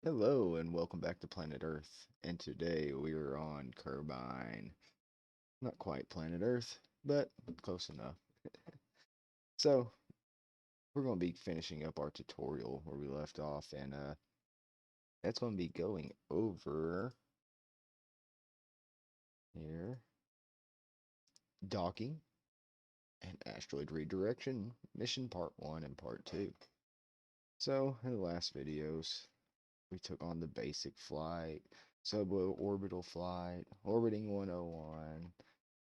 Hello and welcome back to Planet Earth. And today we are on Kerbine. Not quite Planet Earth, but close enough. So we're going to be finishing up our tutorial where we left off, and that's going to be going over here docking and asteroid redirection mission part 1 and part 2. So in the last videos, we took on the basic flight, suborbital flight, orbiting 101,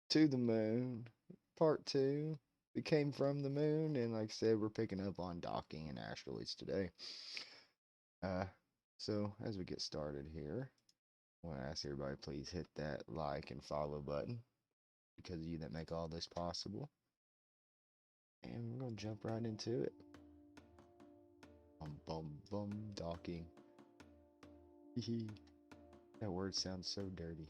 to the moon. Part two. We came from the moon, and like I said, we're picking up on docking and asteroids today. Uh, so as we get started here, I want to ask everybody please hit that like and follow button because of you that make all this possible. And we're gonna jump right into it. Bum docking. That word sounds so dirty.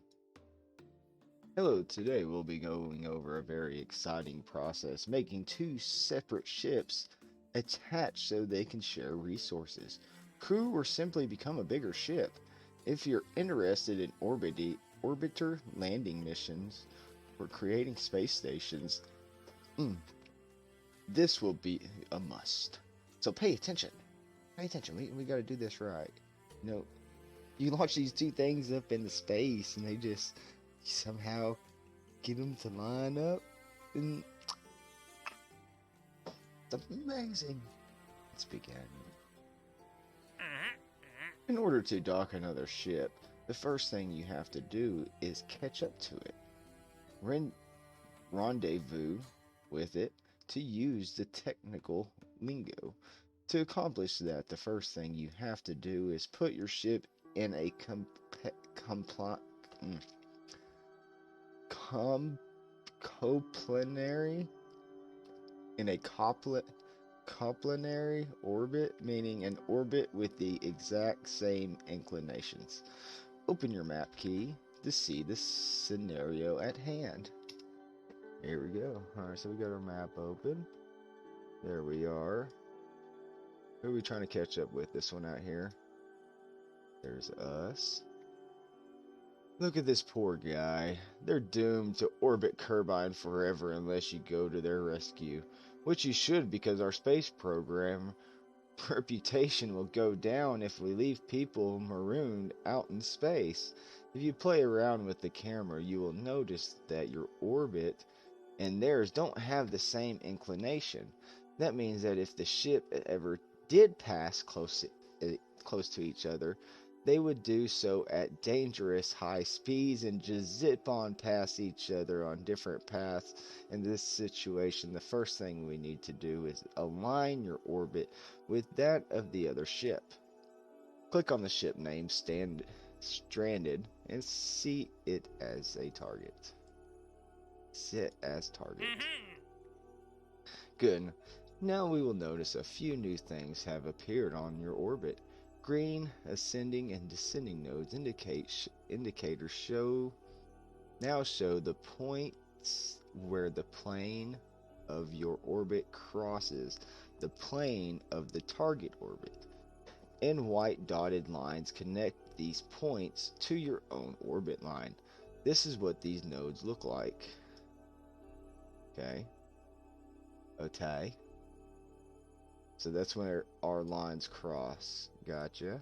Hello, today we'll be going over a very exciting process, making two separate ships attached so they can share resources, crew, or simply become a bigger ship. If you're interested in orbiter landing missions or creating space stations, mm, this will be a must. So pay attention. Pay attention. We got to do this right. You know, you launch these two things up into space and they just somehow get them to line up, and it's amazing. Let's begin. In order to dock another ship, the first thing you have to do is catch up to it. Rendezvous with it, to use the technical lingo. To accomplish that, the first thing you have to do is put your ship in a coplanary coplanary orbit, meaning an orbit with the exact same inclinations. Open your map key to see the scenario at hand. Here we go. Alright, so we got our map open. There we are. Who are we trying to catch up with? This one out here. There's us. Look at this poor guy. They're doomed to orbit Kerbine forever unless you go to their rescue. Which you should, because our space program reputation will go down if we leave people marooned out in space. If you play around with the camera, you will notice that your orbit and theirs don't have the same inclination. That means that if the ship ever did pass close to each other, they would do so at dangerous high speeds and just zip on past each other on different paths. In this situation, the first thing we need to do is align your orbit with that of the other ship. Click on the ship name Stranded and see it as a target. Set as target. Good. Now we will notice a few new things have appeared on your orbit. Green ascending and descending nodes indicators show the points where the plane of your orbit crosses the plane of the target orbit. And white dotted lines connect these points to your own orbit line. This is what these nodes look like. Okay. So that's where our lines cross. Gotcha.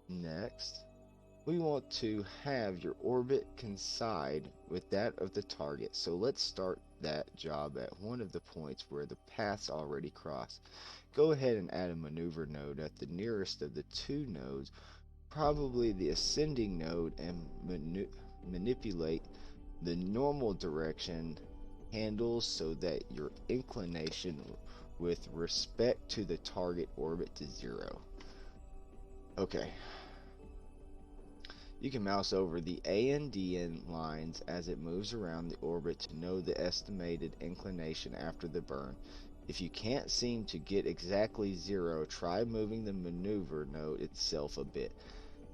Next, we want to have your orbit coincide with that of the target. So let's start that job at one of the points where the paths already cross. Go ahead and add a maneuver node at the nearest of the two nodes, probably the ascending node, and manipulate the normal direction handles so that your inclination with respect to the target orbit to 0. Okay. You can mouse over the A and D lines as it moves around the orbit to know the estimated inclination after the burn. If you can't seem to get exactly 0, try moving the maneuver node itself a bit.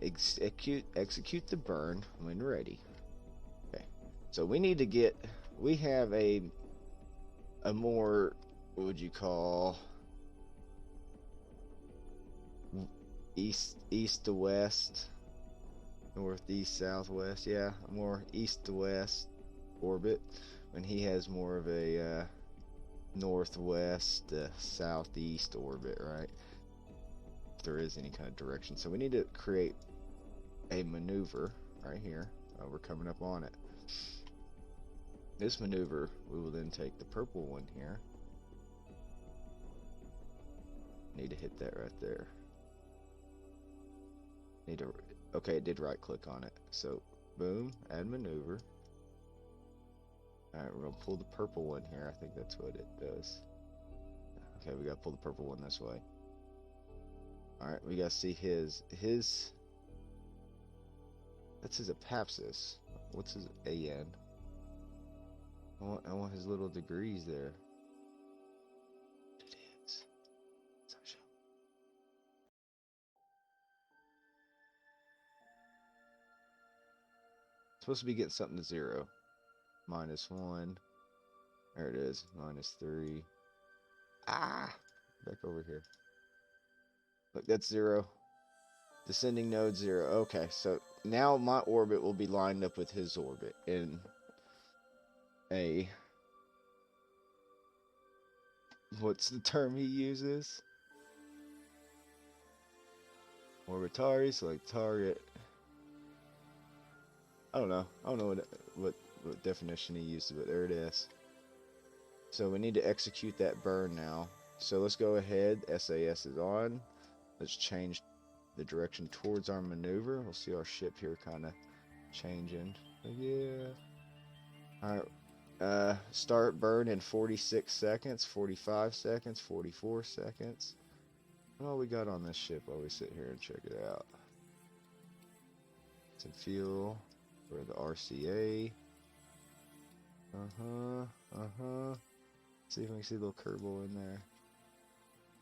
Execute the burn when ready. Okay. So we have a more, what would you call, east to west, northeast, southwest. Yeah, more east to west orbit, when he has more of a northwest southeast orbit, right? If there is any kind of direction. So we need to create a maneuver right here. We're coming up on it. This maneuver, we will then take the purple one here. Need to hit that right there. Need to, okay, it did right click on it. So boom, add maneuver. Alright, we're gonna pull the purple one here. I think that's what it does. Okay, we gotta pull the purple one this way. Alright, we gotta see his that's his apapsis. What's his AN? I want his little degrees there. It is. Supposed to be getting something to 0. -1. There it is. -3. Ah! Back over here. Look, that's 0. Descending node 0. Okay, so now my orbit will be lined up with his orbit in a... What's the term he uses? Orbitari, select target. I don't know. I don't know what definition he used, but there it is. So we need to execute that burn now. So let's go ahead. SAS is on. Let's change the direction towards our maneuver. We'll see our ship here kind of changing. Yeah. Alright. Start burn in 46 seconds, 45 seconds, 44 seconds. What we got on this ship while we sit here and check it out? Some fuel for the RCA. See if we can see a little Kerbal in there.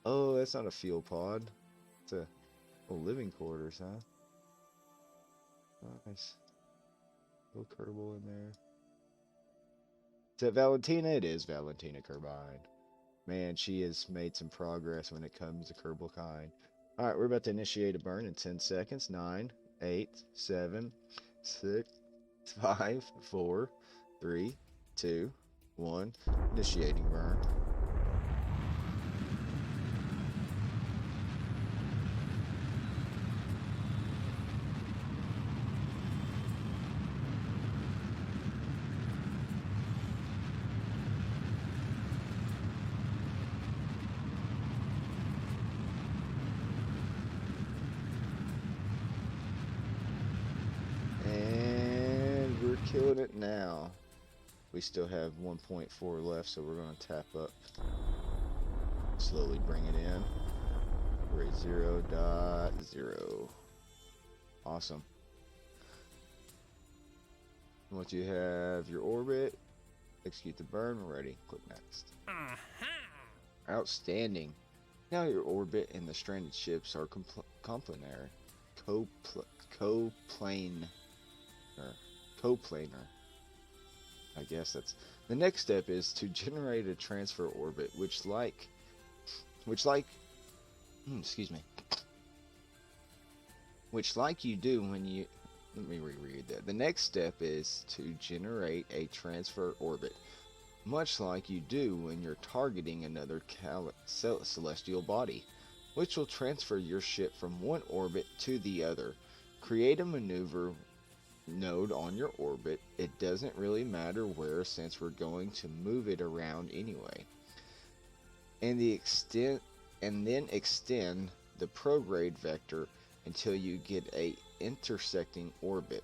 Oh, that's not a fuel pod. It's a living quarters, huh? Nice. Little Kerbal in there. Is that Valentina? It is Valentina Kerbine. Man, she has made some progress when it comes to Kerbal kind. Alright, we're about to initiate a burn in 10 seconds. 9, 8, 7, 6, 5, 4, 3, 2, 1. Initiating burn. Killing it now. We still have 1.4 left, so we're going to tap up. Slowly bring it in. Rate 0.0. Awesome. Once you have your orbit, execute the burn. We're ready. Click next. Outstanding. Now your orbit and the stranded ships are complementary. Coplanar. I guess that's the next step is to generate a transfer orbit, which like you do when you, let me reread that. The next step is to generate a transfer orbit, much like you do when you're targeting another celestial body, which will transfer your ship from one orbit to the other. Create a maneuver node on your orbit. It doesn't really matter where, since we're going to move it around anyway. And then extend the prograde vector until you get a intersecting orbit.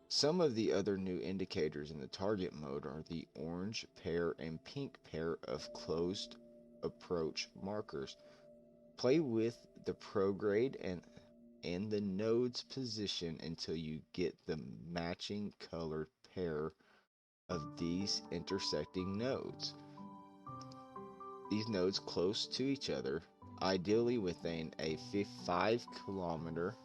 Some of the other new indicators in the target mode are the orange pair and pink pair of closed approach markers. Play with the prograde and the node's position until you get the matching colored pair of these intersecting nodes. These nodes close to each other, ideally within a 5 kilometer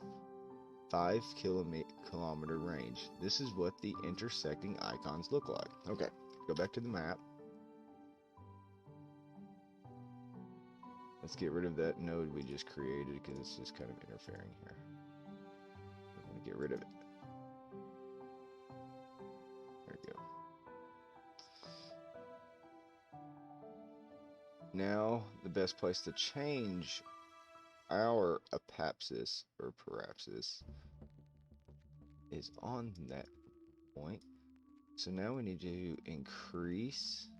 range. This is what the intersecting icons look like. Okay, go back to the map. Let's get rid of that node we just created because it's just kind of interfering here. I'm going to get rid of it. There we go. Now, the best place to change our apapsis or parapsis is on that point. So now we need to increase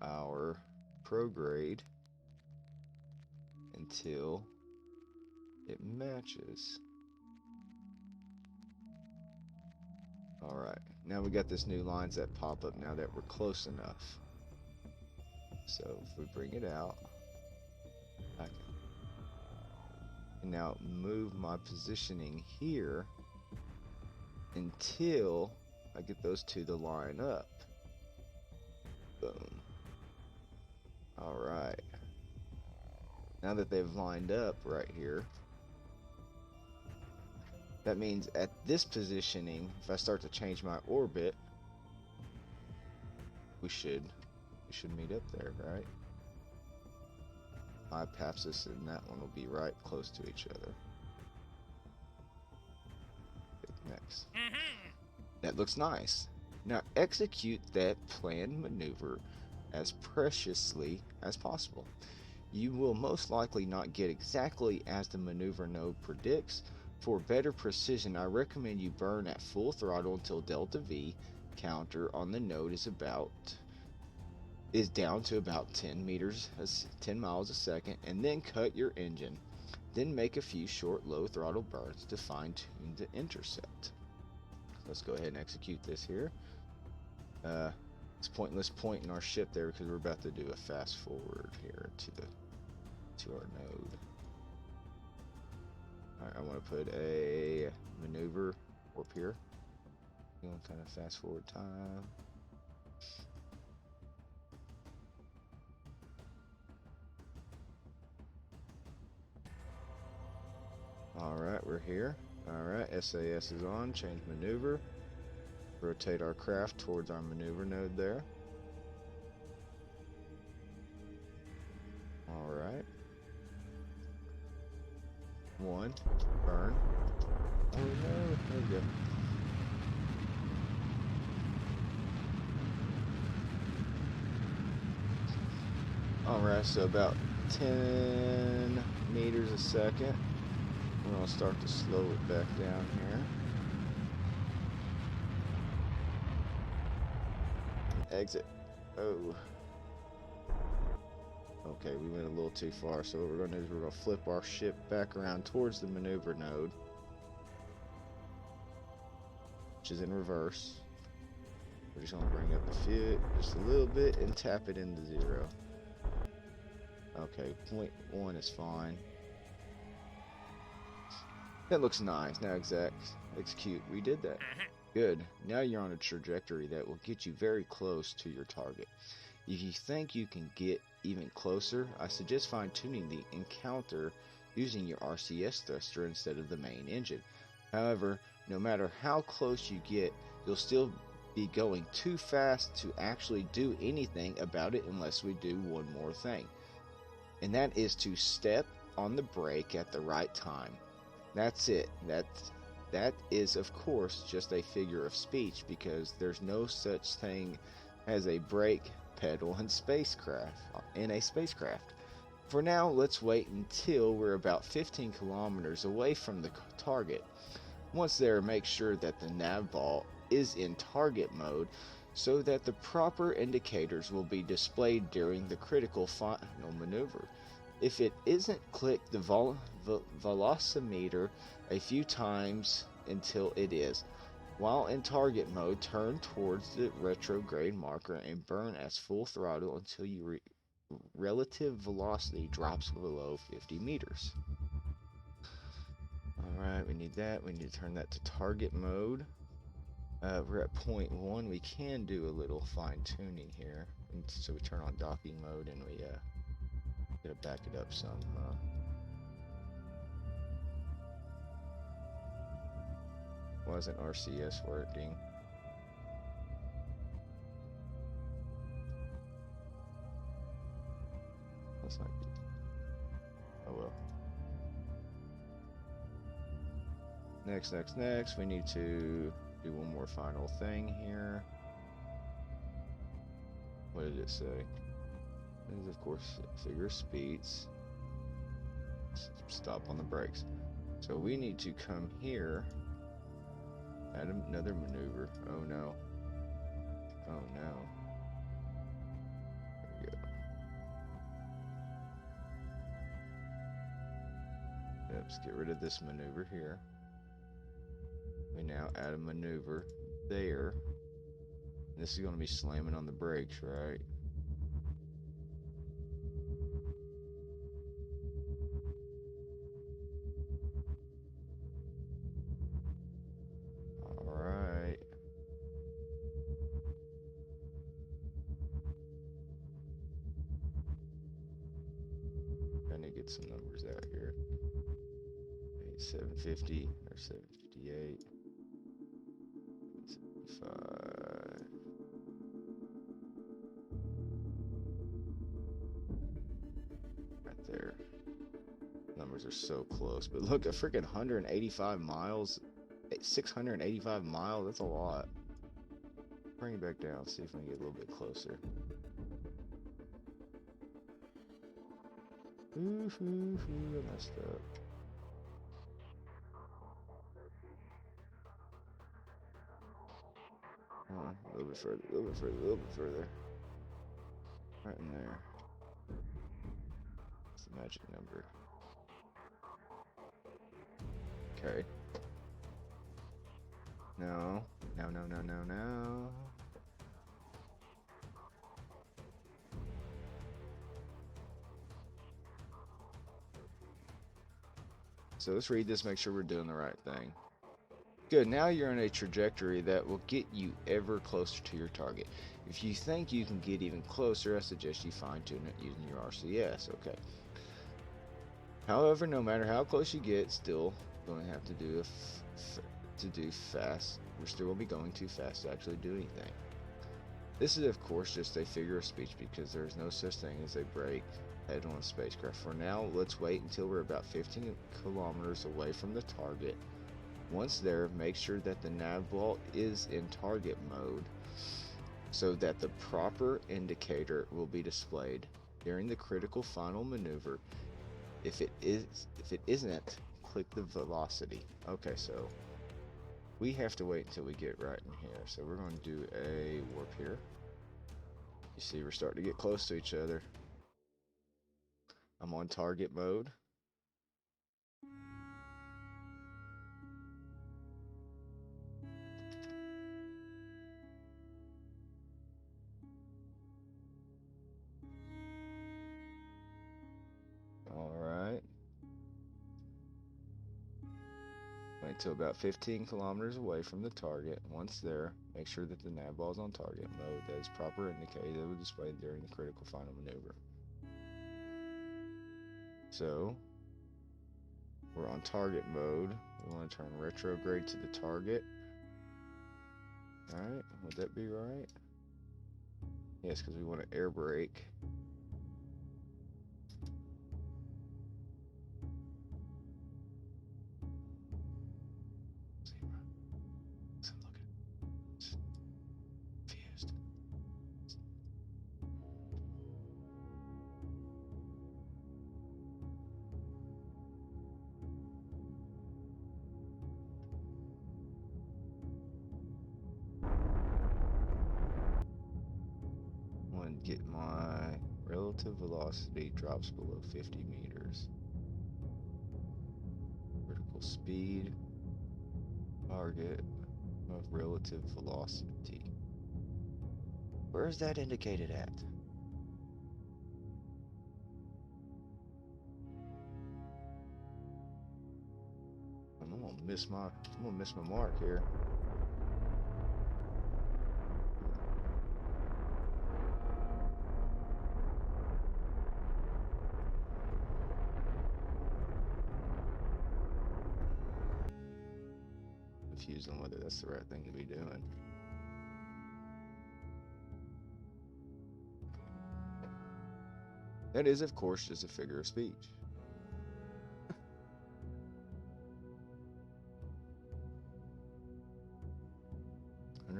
our prograde until it matches. Alright, now we got this new lines that pop up now that we're close enough. So if we bring it out, I can now move my positioning here until I get those two to line up. Boom. Alright. Now that they've lined up right here, that means at this positioning, if I start to change my orbit, we should meet up there, right? My apapsis and that one will be right close to each other. Next. That looks nice. Now execute that planned maneuver as preciously as possible. You will most likely not get exactly as the maneuver node predicts. For better precision, I recommend you burn at full throttle until delta V counter on the node is down to about 10 miles a second, and then cut your engine. Then make a few short low throttle burns to fine tune the intercept. Let's go ahead and execute this here. It's pointless pointing our ship there because we're about to do a fast forward here to our node. Alright, I want to put a maneuver warp here. Doing kind of fast forward time. Alright, we're here. Alright, SAS is on. Change maneuver. Rotate our craft towards our maneuver node there. Alright. One. Burn. Oh no, there we go. Alright, so about 10 meters a second. We're going to start to slow it back down here. Exit. Oh. Okay, we went a little too far, so what we're going to do is we're going to flip our ship back around towards the maneuver node, which is in reverse. We're just going to bring up the fit just a little bit and tap it into 0. Okay, 0.1 is fine. That looks nice. Now execute. We did that. Good. Now you're on a trajectory that will get you very close to your target. If you think you can get even closer, I suggest fine-tuning the encounter using your RCS thruster instead of the main engine. However, no matter how close you get, you'll still be going too fast to actually do anything about it unless we do one more thing. And that is to step on the brake at the right time. That's it. That is, of course, just a figure of speech because there's no such thing as a brake pedal in a spacecraft. For now, let's wait until we're about 15 kilometers away from the target. Once there, make sure that the nav ball is in target mode so that the proper indicators will be displayed during the critical final maneuver. If it isn't, click the velocimeter a few times until it is. While in target mode, turn towards the retrograde marker and burn at full throttle until your relative velocity drops below 50 meters. Alright, we need that. We need to turn that to target mode. We're at 0.1. We can do a little fine tuning here. And so we turn on docking mode and we gotta back it up some, huh? Why isn't RCS working? Let's not Next, we need to do one more final thing here. What did it say? This is, of course, figure speeds. Stop on the brakes. So we need to come here. Add another maneuver. Oh no. Oh no. There we go. Yep, let's get rid of this maneuver here. We now add a maneuver there. This is going to be slamming on the brakes, right? Alright. Trying to get some numbers out here. 750 or 758. 75. Right there. Numbers are so close. But look, a freaking 185 miles. 685 miles. That's a lot. Bring it back down. See if we can get a little bit closer. I messed up. A little bit further, a little bit further, a little bit further. Right in there. It's the magic number. Okay. No. No, no, no, no, no. So let's read this, make sure we're doing the right thing. Good, now you're in a trajectory that will get you ever closer to your target. If you think you can get even closer, I suggest you fine-tune it using your RCS, okay? However, no matter how close you get, still going to have to do fast. We're still going to be going too fast to actually do anything. This is, of course, just a figure of speech because there's no such thing as a brake head-on spacecraft. For now, let's wait until we're about 15 kilometers away from the target. Once there, make sure that the nav ball is in target mode so that the proper indicator will be displayed during the critical final maneuver. If it isn't, click the velocity. Okay, so we have to wait until we get right in here. So we're going to do a warp here. You see, we're starting to get close to each other. I'm on target mode. Alright. Wait until about 15 kilometers away from the target. Once there, make sure that the nav ball is on target mode. That is proper indicator that will display during the critical final maneuver. So, we're on target mode. We want to turn retrograde to the target. Alright, would that be right? Yes, because we want to air brake. Get my relative velocity drops below 50 meters. Critical speed, target of relative velocity. Where is that indicated at? I'm gonna miss my mark here. Confused on whether that's the right thing to be doing. That is, of course, just a figure of speech.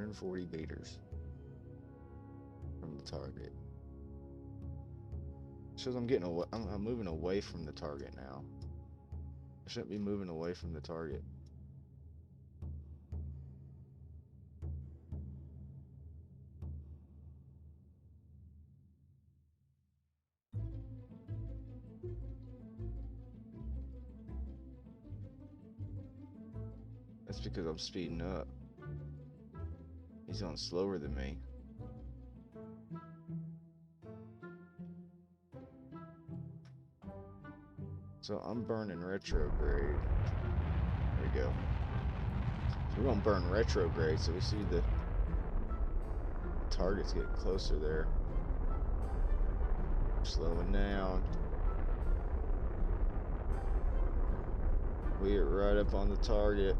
140 meters from the target. Shows I'm getting away. I'm moving away from the target now. I shouldn't be moving away from the target. That's because I'm speeding up. He's going slower than me. So I'm burning retrograde. There we go. So we're going to burn retrograde so we see the target's getting closer there. Slowing down. We are right up on the target.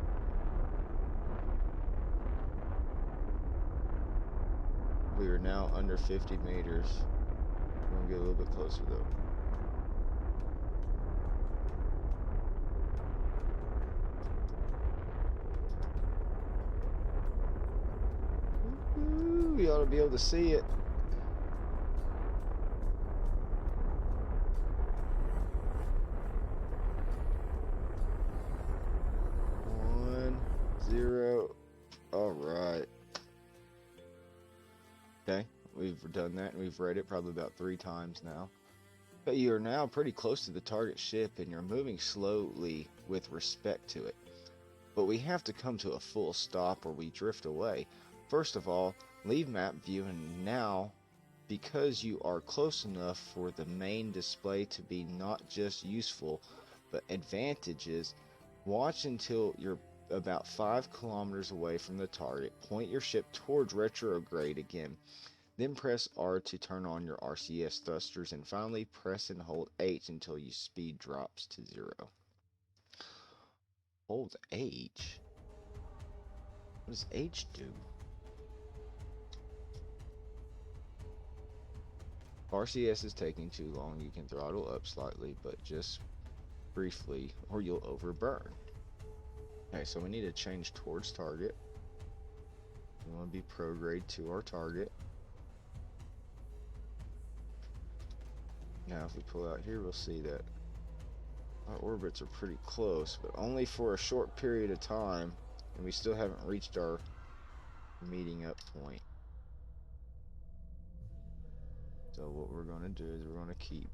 We are now under 50 meters. We're going to get a little bit closer though. We ought to be able to see it. One, zero. All right. Okay, we've done that and we've read it probably about 3 times now. But you are now pretty close to the target ship and you're moving slowly with respect to it. But we have to come to a full stop or we drift away. First of all, leave map view, and now, because you are close enough for the main display to be not just useful, but advantages, watch until you're about 5 kilometers away from the target. Point your ship towards retrograde again. Then press R to turn on your RCS thrusters, and finally press and hold H until your speed drops to 0. Hold H? What does H do? RCS is taking too long. You can throttle up slightly, but just briefly, or you'll overburn. Okay, so we need to change towards target. We want to be prograde to our target. Now, if we pull out here, we'll see that our orbits are pretty close, but only for a short period of time, and we still haven't reached our meeting up point. So what we're going to do is we're going to keep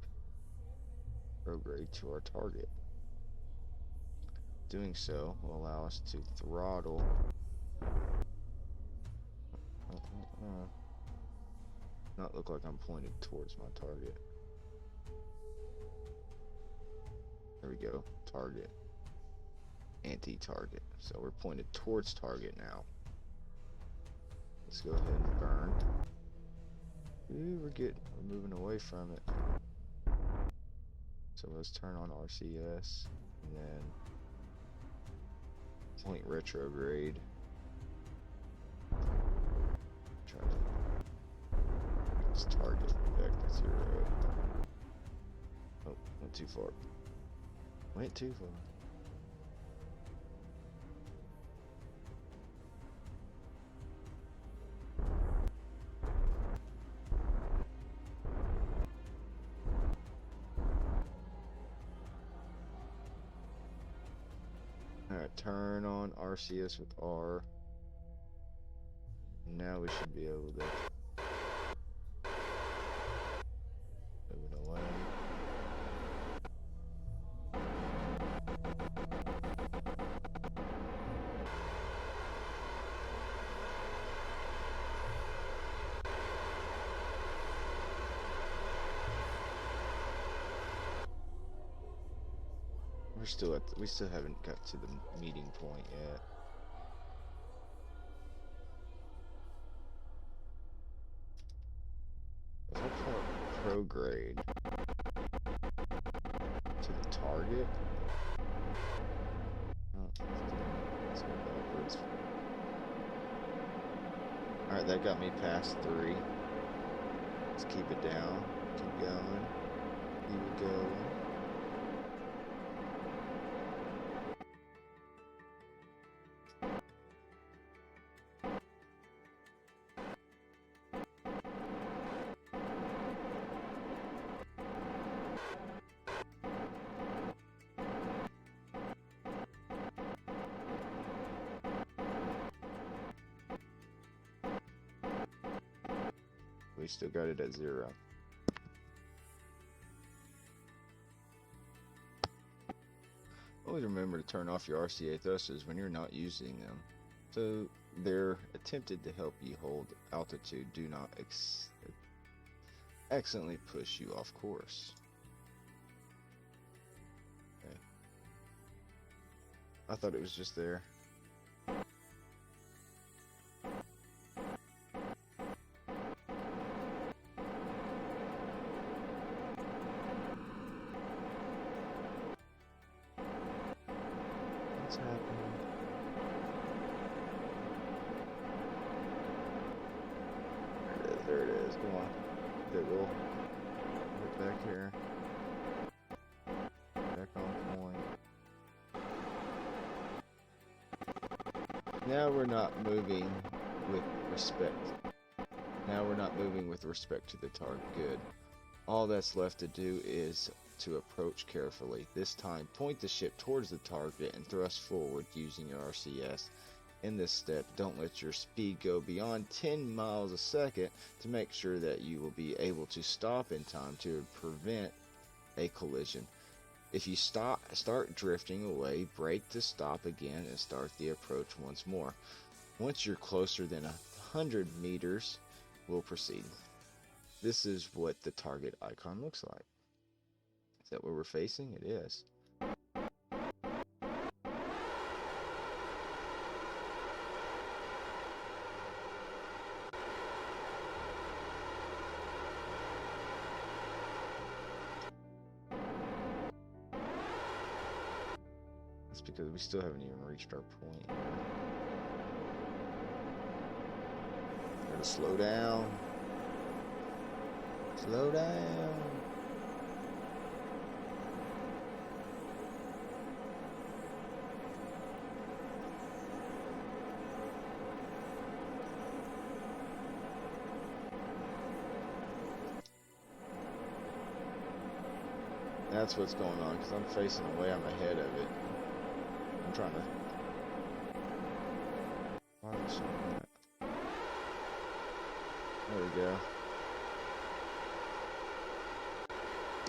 prograde to our target. Doing so will allow us to throttle. Not look like I'm pointed towards my target. There we go. Target. Anti-target. So we're pointed towards target now. Let's go ahead and burn. Ooh, we're moving away from it. So let's turn on RCS and then point retrograde. Try to get this target back to 0. Oh, went too far. Went too far. Alright, turn on RCS with R. Now we should be able to move it away. We still haven't got to the meeting point yet. If I point prograde to the target, oh, let's go backwards. Alright, that got me past 3. Let's keep it down, keep going, keep it going. We still got it at 0. Always remember to turn off your RCA thrusters when you're not using them. So they're attempted to help you hold altitude. Do not accidentally push you off course. Okay. I thought it was just there. What's happening? There it is. Come on. It will get back here. Back on point. Now we're not moving with respect. Now we're not moving with respect to the target. Good. All that's left to do is to approach carefully. This time, point the ship towards the target and thrust forward using your RCS. In this step, don't let your speed go beyond 10 miles a second to make sure that you will be able to stop in time to prevent a collision. If you start drifting away, brake to stop again and start the approach once more. Once you're closer than 100 meters, we'll proceed. This is what the target icon looks like. Is that where we're facing? It is. That's because we still haven't even reached our point. Gotta slow down. Slow down. That's what's going on, because I'm facing away, I'm ahead of it. I'm trying to... Why is it showing that? There we go.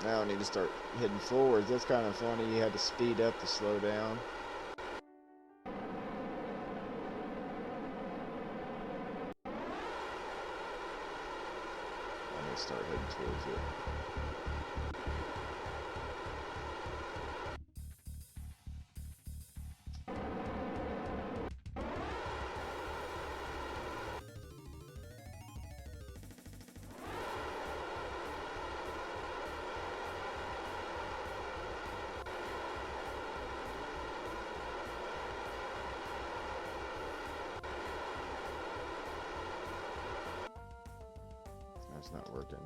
Now I need to start heading forwards. That's kind of funny. You had to speed up to slow down. I need to start heading towards it. It's not working.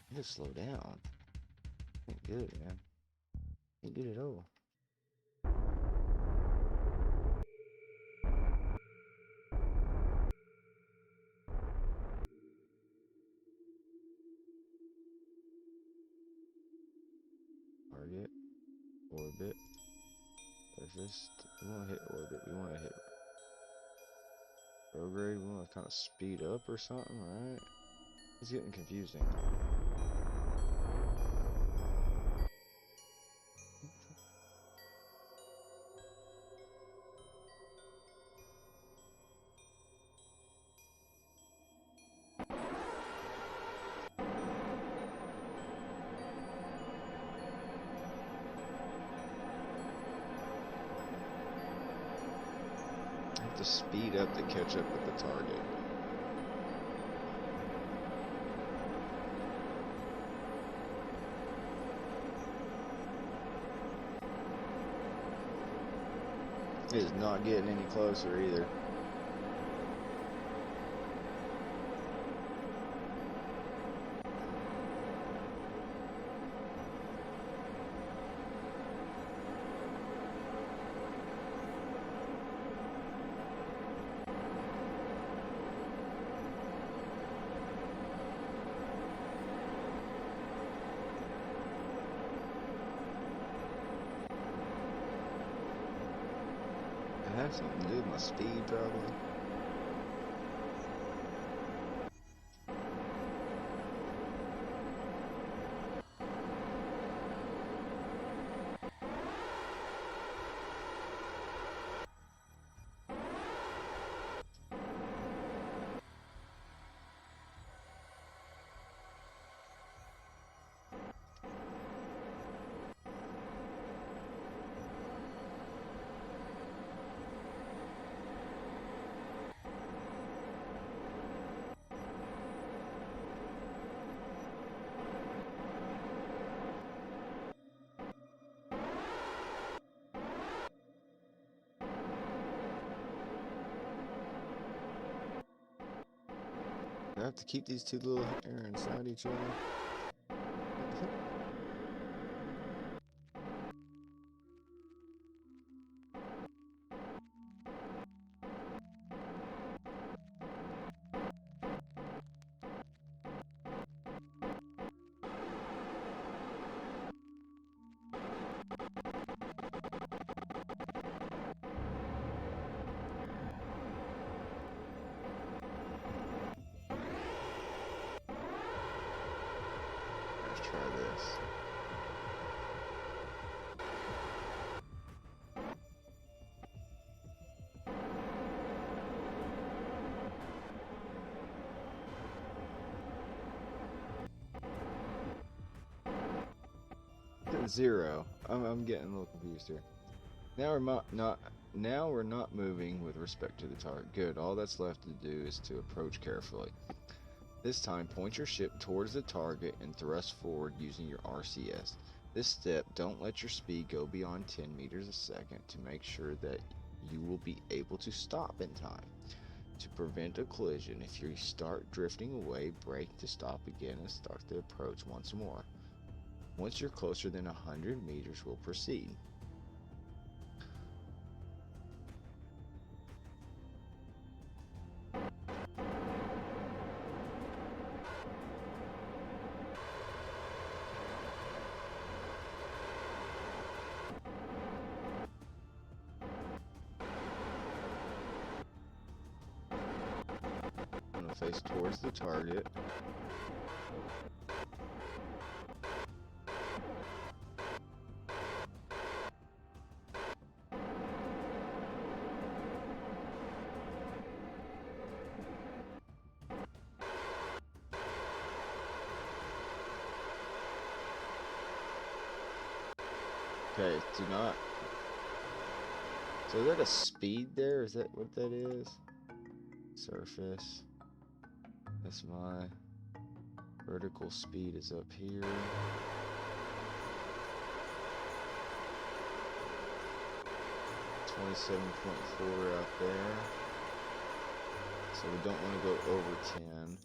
You just slow down. Ain't good, man. Ain't good at all. Target, orbit. There's this. We want to hit orbit. We want to hit prograde. We want to kind of speed up or something, right? It's getting confusing. To speed up to catch up with the target. It is not getting any closer either. have something to do with my speed, probably. I have to keep these two little air inside each other. Let's try this. Zero. I'm getting a little confused here. Now we're not moving with respect to the target. Good. All that's left to do is to approach carefully. This time, point your ship towards the target and thrust forward using your RCS. This step, don't let your speed go beyond 10 meters a second to make sure that you will be able to stop in time. To prevent a collision, if you start drifting away, brake to stop again and start the approach once more. Once you're closer than 100 meters, we'll proceed. I'm going to face towards the target. Okay, do not. So is that a speed there? Is that what that is? Surface. That's my vertical speed is up here. .4 out there. So we don't want to go over 10.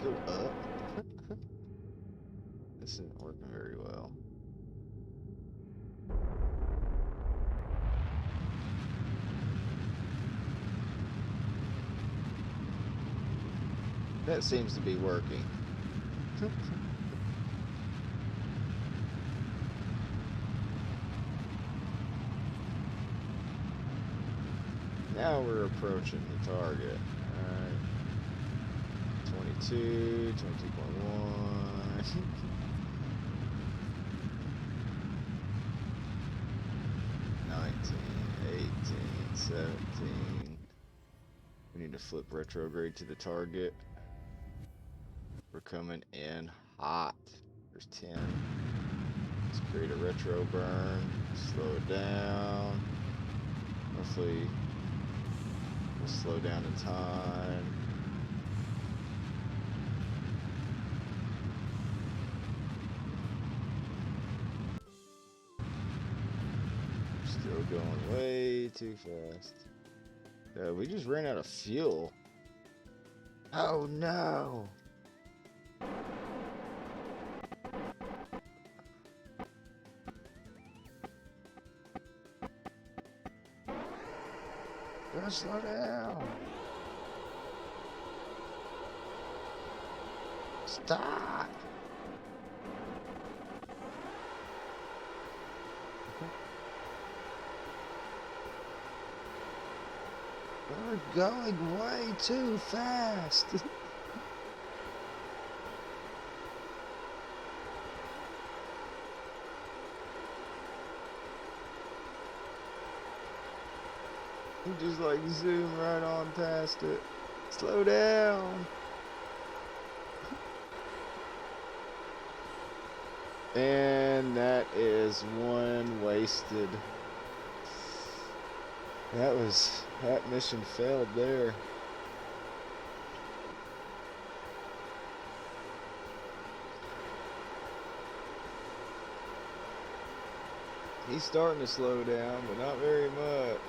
Go up. This isn't working very well. That seems to be working. Now we're approaching the target. Alright. 22, 22.1. 19, 18, 17. We need to flip retrograde to the target. We're coming in hot. There's 10. Let's create a retro burn. Slow it down. Hopefully, we'll slow down in time. Still going way too fast. We just ran out of fuel. Oh no! Gotta slow down. Stop. We're going way too fast. You just like zoom right on past it. Slow down. And that is one wasted. That mission failed there. He's starting to slow down, but not very much.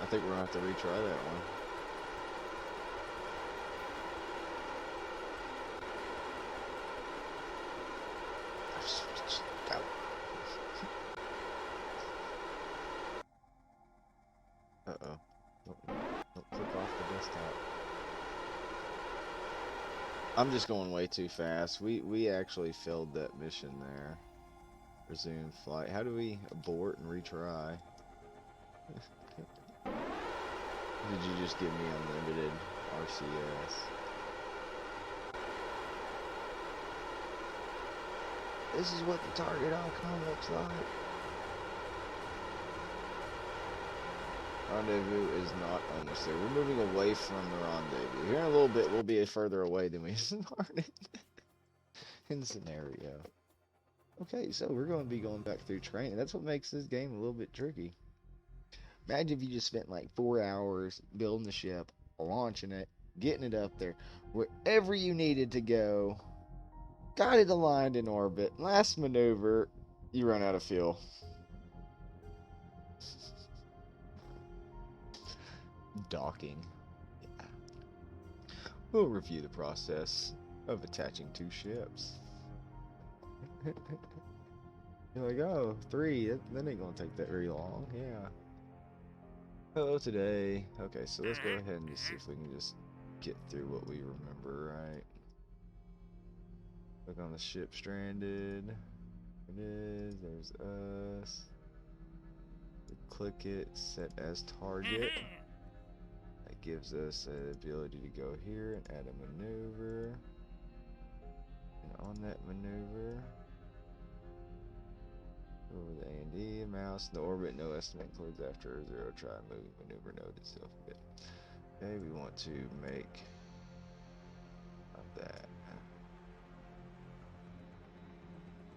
I think we're gonna have to retry that one. Go. Uh-oh. Don't click off the desktop. I'm just going way too fast. We actually failed that mission there. Resume flight. How do we abort and retry? Did you just give me unlimited RCS? This is what the target icon looks like. Rendezvous is not almost there. We're moving away from the rendezvous. Here in a little bit, we'll be further away than we started in the scenario. Okay, so we're going to be going back through training. That's what makes this game a little bit tricky. Imagine if you just spent like 4 hours building the ship, launching it, getting it up there, wherever you needed to go, got it aligned in orbit. Last maneuver, you run out of fuel. Docking. Yeah. We'll review the process of attaching two ships. You're like, oh, 3, that ain't gonna take that very long. Yeah. Hello today. Okay, so let's go ahead and just see if we can just get through what we remember, right? Look on the ship stranded. It is, there's us. We click it, set as target. That gives us the ability to go here and add a maneuver. And on that maneuver, over the A&D, mouse, no orbit, no estimate includes after 0, try moving maneuver node itself a bit. Okay, we want to make that.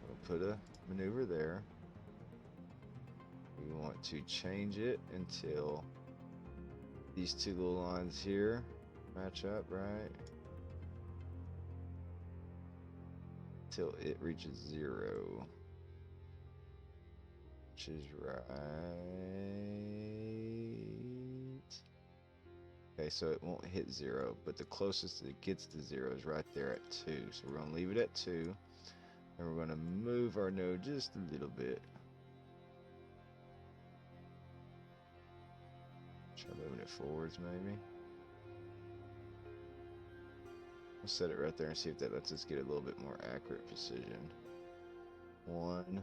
We'll put a maneuver there. We want to change it until these two little lines here match up, right? Till it reaches 0. Which is right. Okay, so it won't hit 0, but the closest it gets to 0 is right there at 2. So we're going to leave it at 2, and we're going to move our node just a little bit. Try moving it forwards, maybe. We'll set it right there and see if that lets us get a little bit more accurate precision. 1.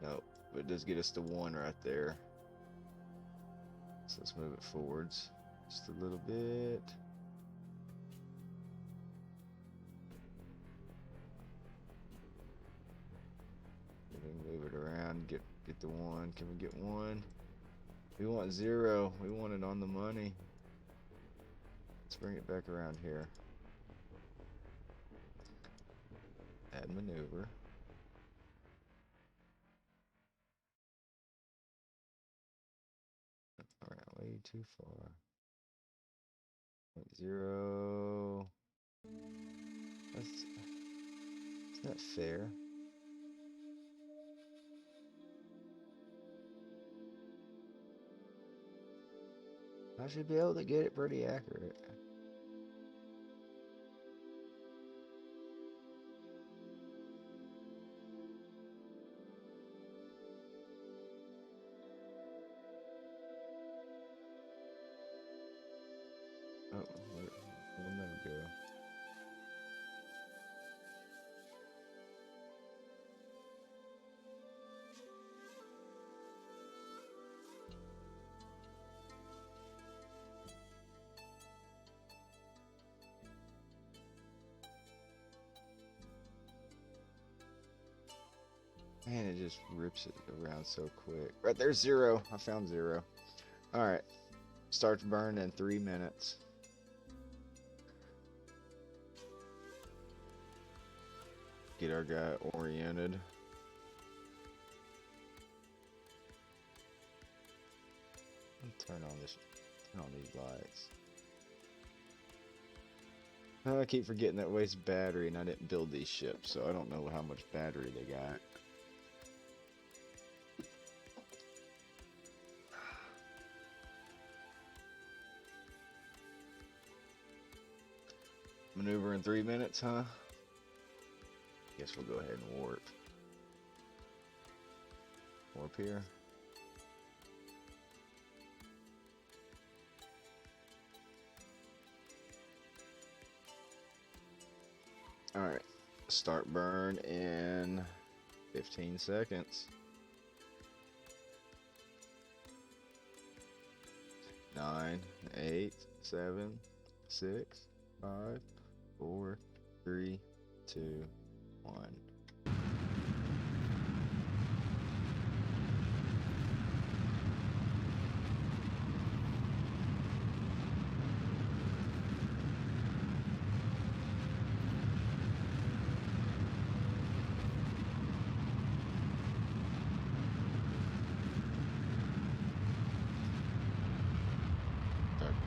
Nope, but it does get us to 1 right there. So let's move it forwards just a little bit. Move it around, get the 1. Can we get 1? We want 0. We want it on the money. Let's bring it back around here. Add maneuver. Around way too far. 0. That's not fair. I should be able to get it pretty accurate. Oh, where'd that go? Man, it just rips it around so quick. Right there's 0. I found 0. Alright. Starts burning in 3 minutes. Get our guy oriented. Turn on these lights. I keep forgetting that wastes battery, and I didn't build these ships, so I don't know how much battery they got. Maneuver in 3 minutes, huh? Guess we'll go ahead and warp. Warp here. Alright, start burn in 15 seconds. 9, 8, 7, 6, 5, 4, 3, 2, 1.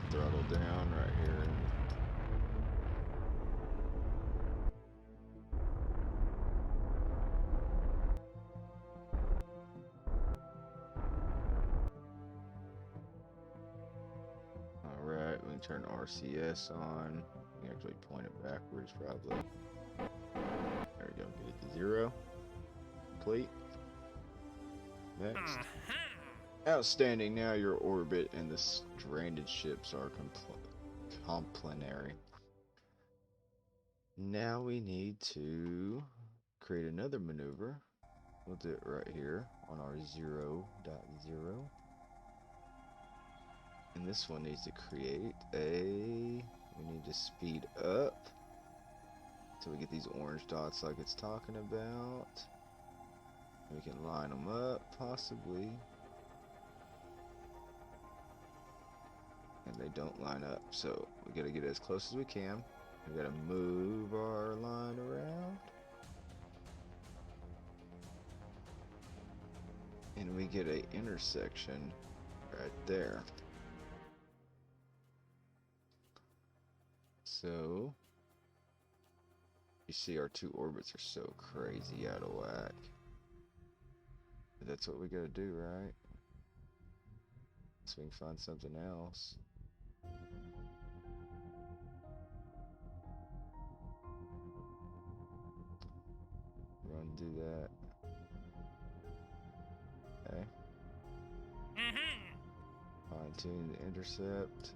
Throttle down right here. Alright, we can turn RCS on. We can actually point it backwards probably. There we go, get it to 0. Complete. Next. Outstanding, now your orbit and the stranded ships are complementary. Now we need to create another maneuver. We'll do it right here on our 0.0. And this one needs to create we need to speed up so we get these orange dots like it's talking about. We can line them up, possibly. And they don't line up, so we gotta get as close as we can. We gotta move our line around. And we get an intersection right there. So, you see our two orbits are so crazy out of whack. But that's what we gotta do, right? So we can find something else. Run, do that. Okay. Fine-tune the intercept.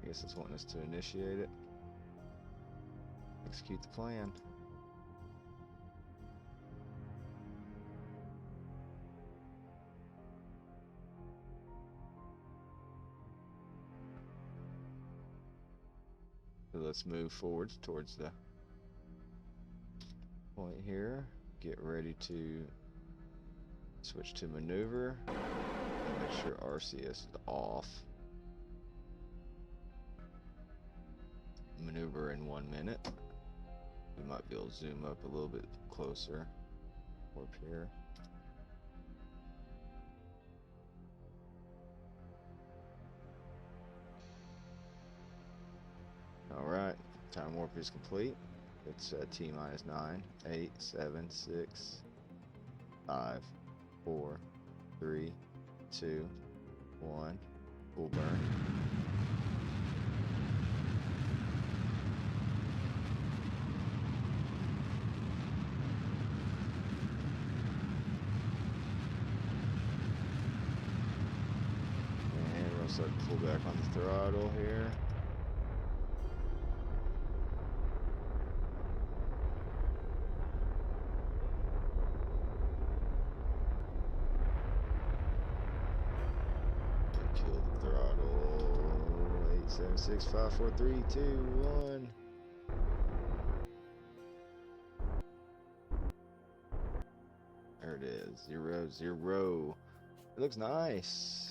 I guess it's wanting us to initiate it. Execute the plan. So let's move forward towards the point here. Get ready to switch to maneuver. And make sure RCS is off. Maneuver in 1 minute. We might be able to zoom up a little bit closer. Warp here. Alright, time warp is complete. It's T minus 9, 8, 7, 6, 5, 4, 3, 2, 1. Full burn. And we'll start to pull back on the throttle here. Kill the throttle. 8, 7, 6, 5, 4, 3, 2, 1. There it is. 0, 0. It looks nice.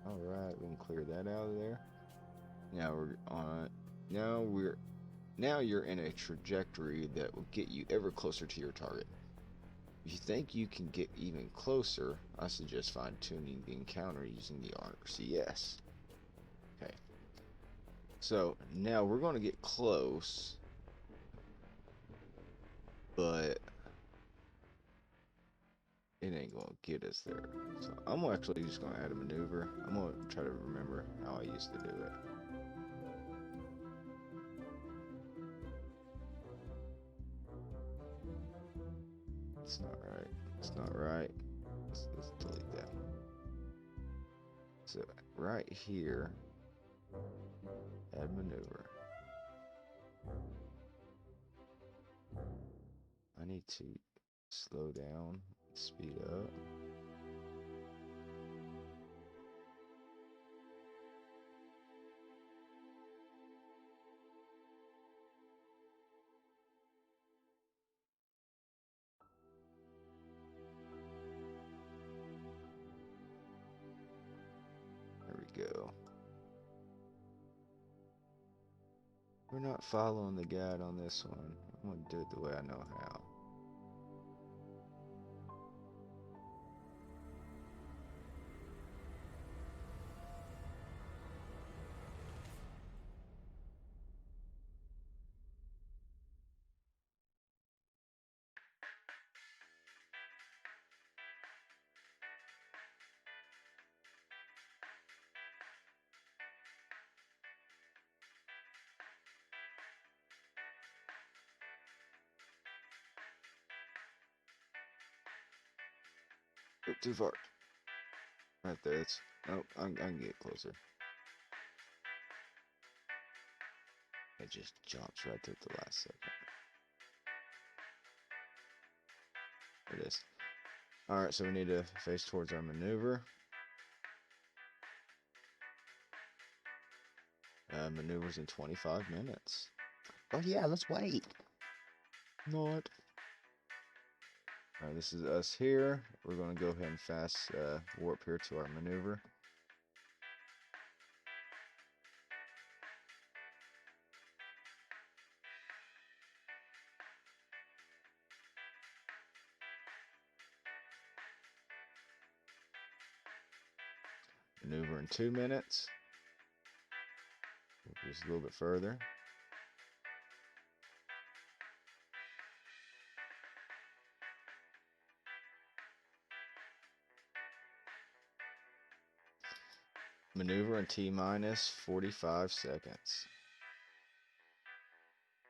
Alright, we can clear that out of there. Now we're on. Now you're in a trajectory that will get you ever closer to your target. If you think you can get even closer, I suggest fine-tuning the encounter using the RCS. Okay. So now we're going to get close, but it ain't going to get us there. So I'm actually just going to add a maneuver. I'm going to try to remember how I used to do it. It's not right. It's not right. Let's delete that. So right here, add maneuver. I need to slow down, speed up. There we go. We're not following the guide on this one. I'm going to do it the way I know how. Go too far. Right there. It's, oh, I can get closer. It just jumps right there at the last second. There it is. Alright, so we need to face towards our maneuver. Maneuvers in 25 minutes. Oh yeah, let's wait. Not. Alright, this is us here. We're going to go ahead and fast warp here to our maneuver. Maneuver in 2 minutes. Just a little bit further. Maneuver in T minus 45 seconds.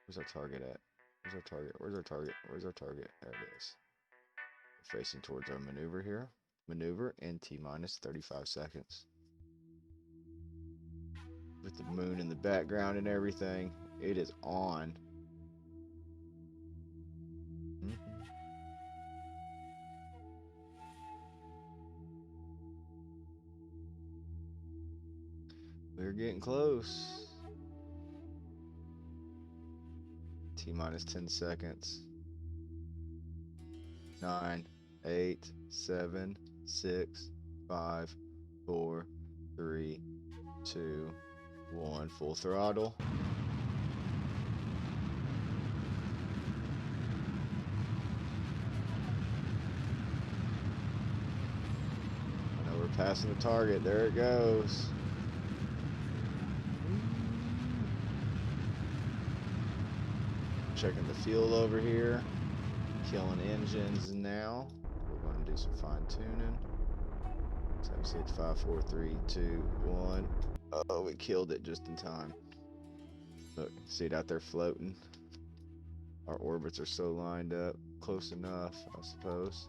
Where's our target at? Where's our target? Where's our target? Where's our target? There it is. We're facing towards our maneuver here. Maneuver in T minus 35 seconds. with the moon in the background and everything. It is on. We're getting close. T minus 10 seconds. 9, 8, 7, 6, 5, 4, 3, 2, 1. Full throttle. I know we're passing the target. There it goes. Checking the fuel over here. Killing engines now. We're going to do some fine tuning. 7, 6, 5, 4, 3, 2, 1. Oh, we killed it just in time. Look, see it out there floating? Our orbits are so lined up. Close enough, I suppose.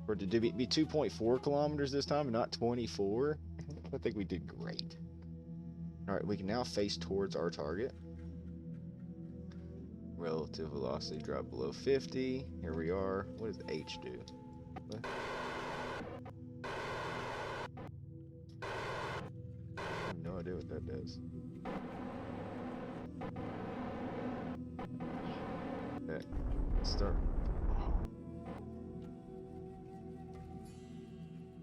For it to be 2.4 kilometers this time and not 24, I think we did great. Alright, we can now face towards our target. Relative velocity drop below 50. Here we are. What does H do? What? I have no idea what that does. Okay, let's start.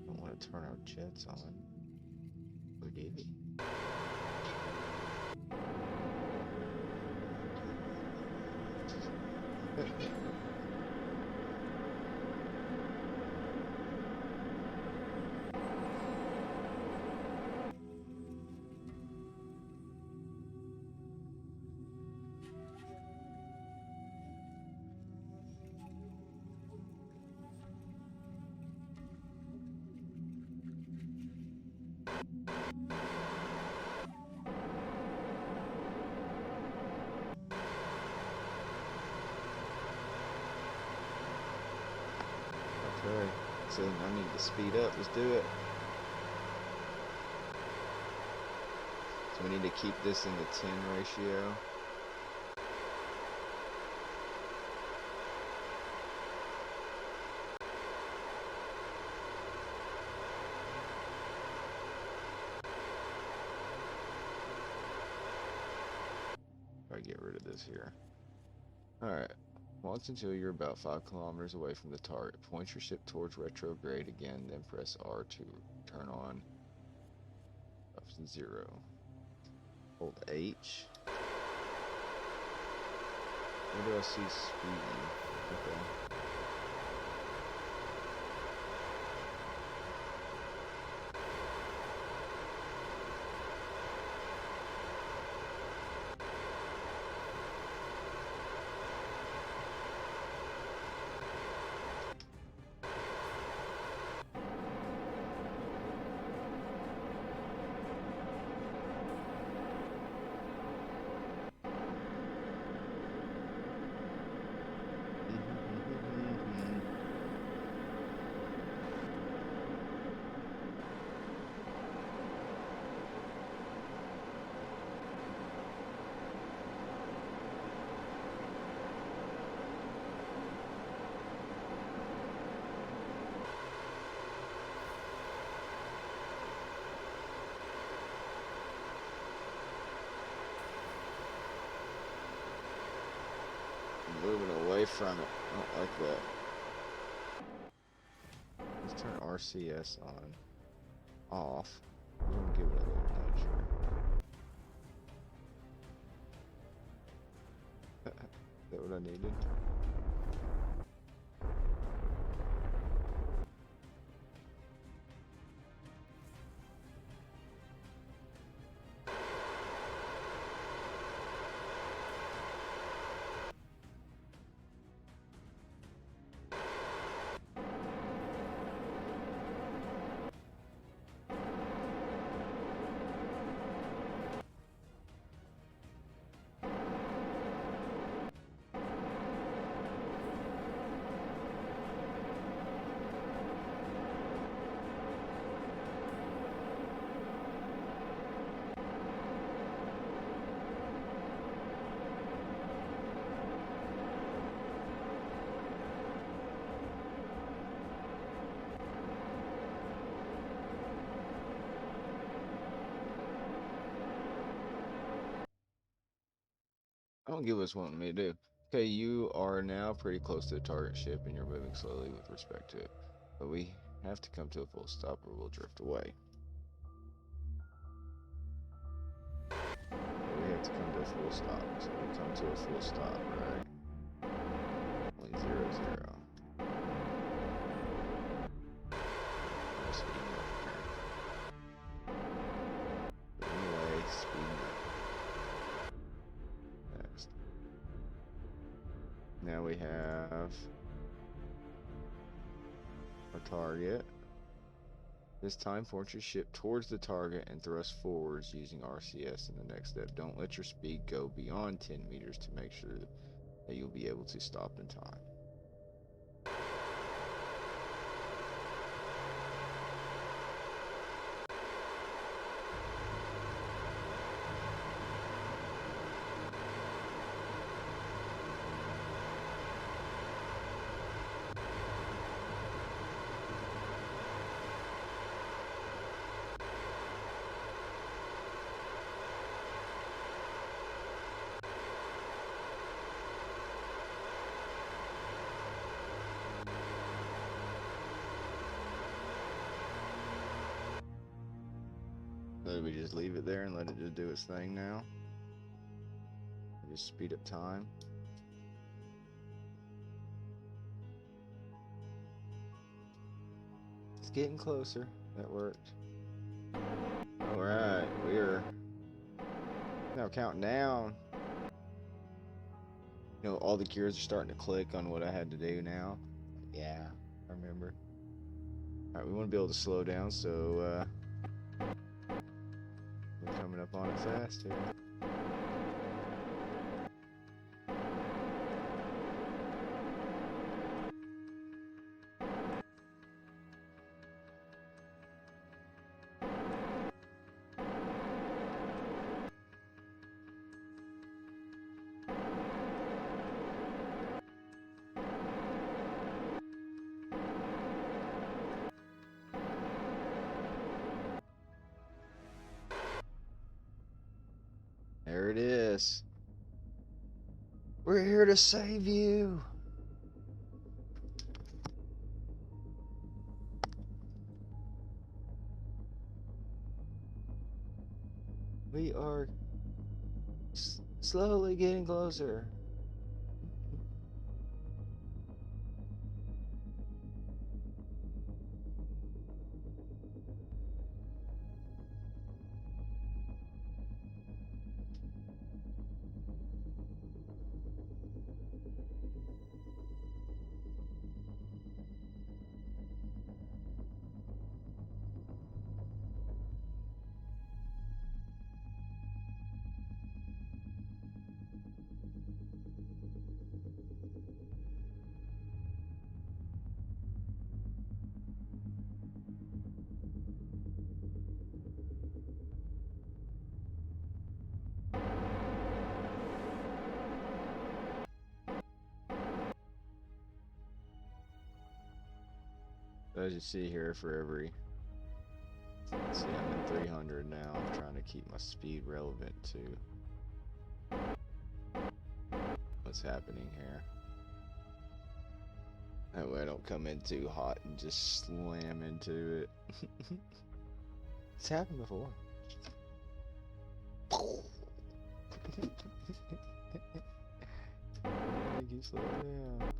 Don't want to turn our jets on. Or did we? Okay, so I need to speed up. Let's do it. So we need to keep this in the 10 ratio. Try to get rid of this here. Alright. Once until you're about 5 kilometers away from the target. Point your ship towards retrograde again, then press R to turn on. Up to 0. Hold H. Where do I see speed? Okay. Moving away from it. I don't like that. Let's turn RCS on. Off. I'm gonna give it a little nudge here. Is that what I needed? Don't give us what me to do. Okay, you are now pretty close to the target ship and you're moving slowly with respect to it. But we have to come to a full stop or we'll drift away. But we have to come to a full stop. So we come to a full stop, right? Only 0, 0. Oh, speeding up here. Anyway, speeding up. Next. Now we have our target. This time, point your ship towards the target and thrust forwards using RCS in the next step. Don't let your speed go beyond 10 meters to make sure that you'll be able to stop in time. So we just leave it there and let it just do its thing now. Just speed up time. It's getting closer. That worked. Alright, we're now counting down. You know, all the gears are starting to click on what I had to do now. Yeah, I remember. Alright, we want to be able to slow down, so we're coming up on it fast here. There it is. We're here to save you. We are slowly getting closer. As you see here, for every, see, I'm in 300 now. I'm trying to keep my speed relevant to what's happening here. That way I don't come in too hot and just slam into it. It's happened before. You slow down.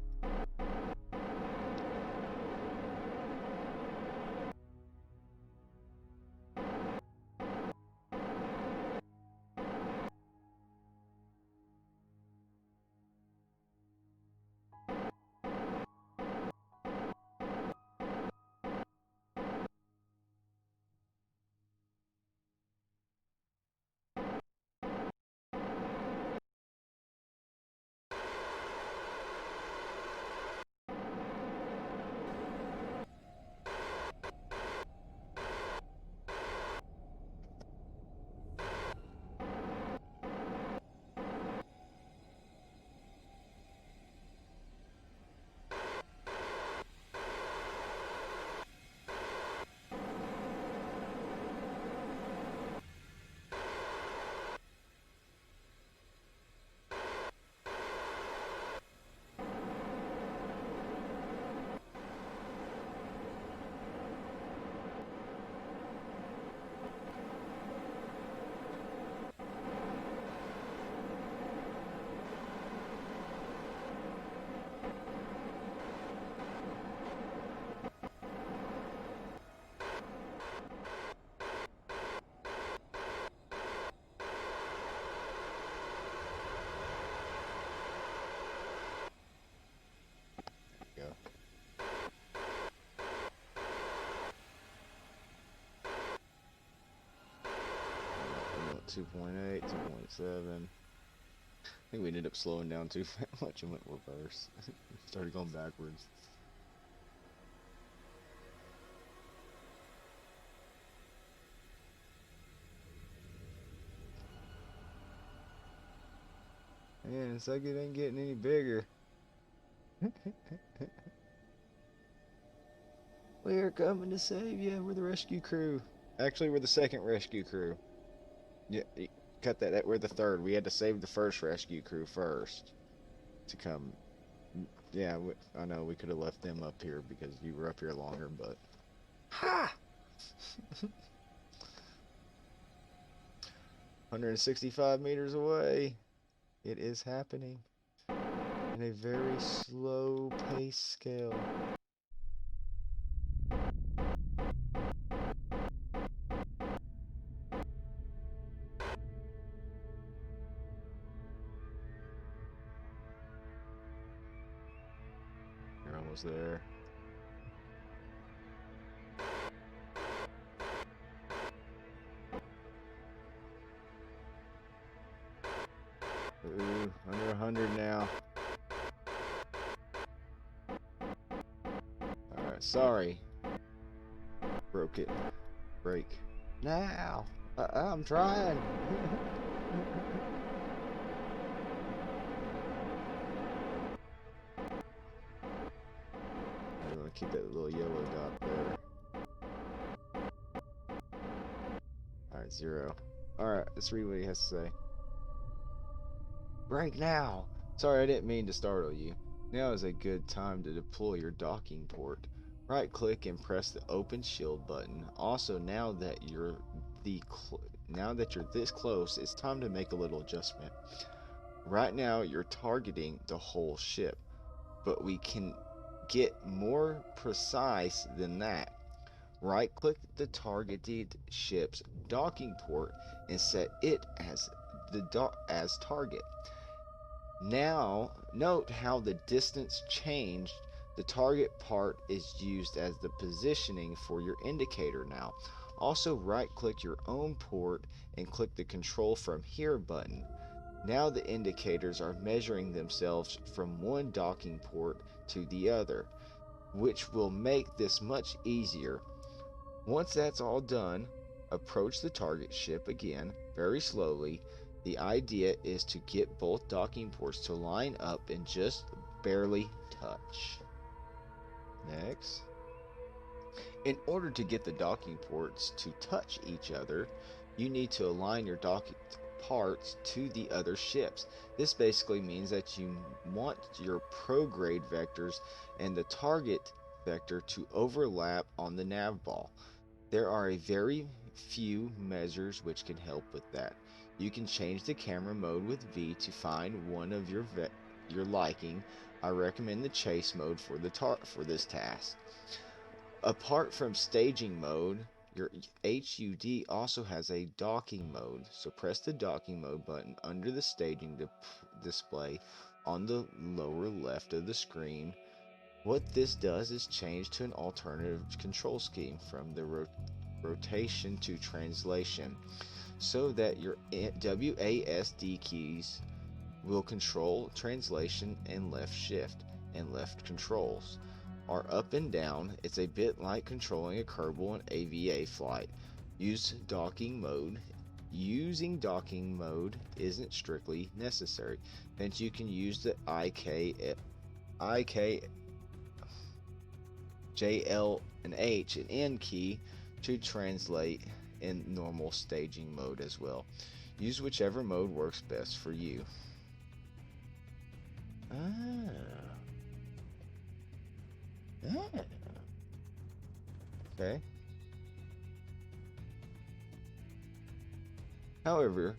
2.8, 2.7. I think we ended up slowing down too much and went reverse. Started going backwards. Man, it's like it ain't getting any bigger. We're coming to save you. We're the rescue crew. Actually, we're the second rescue crew. Yeah, cut that. We're the third. We had to save the first rescue crew first to come. Yeah, I know we could have left them up here because you were up here longer, but ha! 165 meters away. It is happening in a very slow pace scale. You're almost there. Ooh, under 100 now. Alright, sorry. Broke it. Break. Now! I'm trying! I'm gonna keep that little yellow dot there. Alright, 0. Alright, let's read what he has to say. Break now! Sorry, I didn't mean to startle you. Now is a good time to deploy your docking port. Right click and press the open shield button. Also, now that you're this close, it's time to make a little adjustment. Right now you're targeting the whole ship, but we can get more precise than that. Right click the targeted ship's docking port and set it as target. Now, note how the distance changed. The target part is used as the positioning for your indicator now. Also, right-click your own port and click the Control from Here button. Now the indicators are measuring themselves from one docking port to the other, which will make this much easier. Once that's all done, approach the target ship again, very slowly. The idea is to get both docking ports to line up and just barely touch. Next. In order to get the docking ports to touch each other, you need to align your docking parts to the other ships. This basically means that you want your prograde vectors and the target vector to overlap on the nav ball. There are a very few measures which can help with that. You can change the camera mode with V to find one of your liking. I recommend the chase mode for this task. Apart from staging mode, your HUD also has a docking mode. So press the docking mode button under the staging display on the lower left of the screen. What this does is change to an alternative control scheme from the rotation to translation, so that your WASD keys will control translation and left shift, and left controls are up and down. It's a bit like controlling a Kerbal and AVA flight. Using docking mode isn't strictly necessary, since you can use the IK, JL, and H and N key to translate in normal staging mode as well. Use whichever mode works best for you. Okay. However,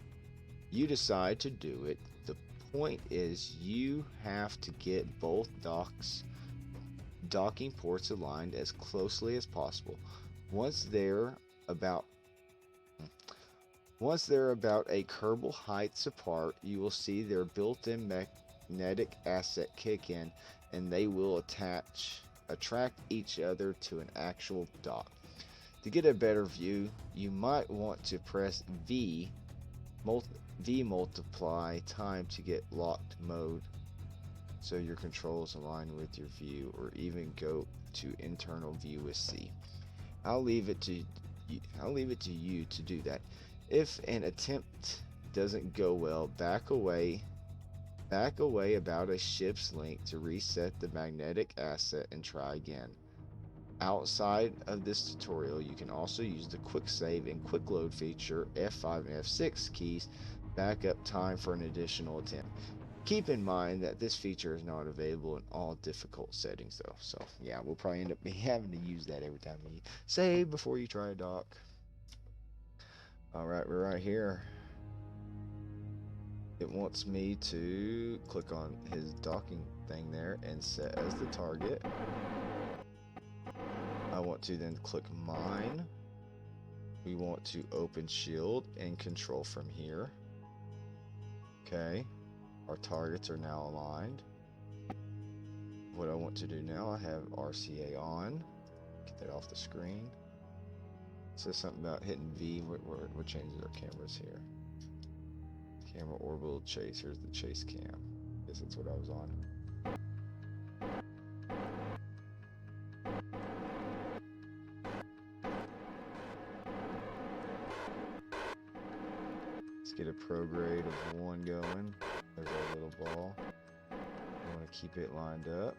you decide to do it. The point is you have to get both docking ports aligned as closely as possible. Once they're about a Kerbal heights apart, you will see their built-in magnetic asset kick in, and they will attract each other to an actual dock. To get a better view, you might want to press V V multiply time to get locked mode so your controls align with your view, or even go to internal view with C. I'll leave it to you to do that. If an attempt doesn't go well, back away about a ship's length to reset the magnetic asset and try again. Outside of this tutorial, you can also use the quick save and quick load feature F5 and F6 keys back up time for an additional attempt. Keep in mind that this feature is not available in all difficult settings though. So yeah, we'll probably end up having to use that every time you save before you try a dock. Alright, we're right here. It wants me to click on his docking thing there and set as the target. I want to then click mine. We want to open shield and control from here. Okay, our targets are now aligned. What I want to do now, I have RCA on. Get that off the screen. It says something about hitting V. What changes our cameras here? Camera orbital chase. Here's the chase cam. Guess that's what I was on. Let's get a prograde of 1 going. There's our little ball. I want to keep it lined up.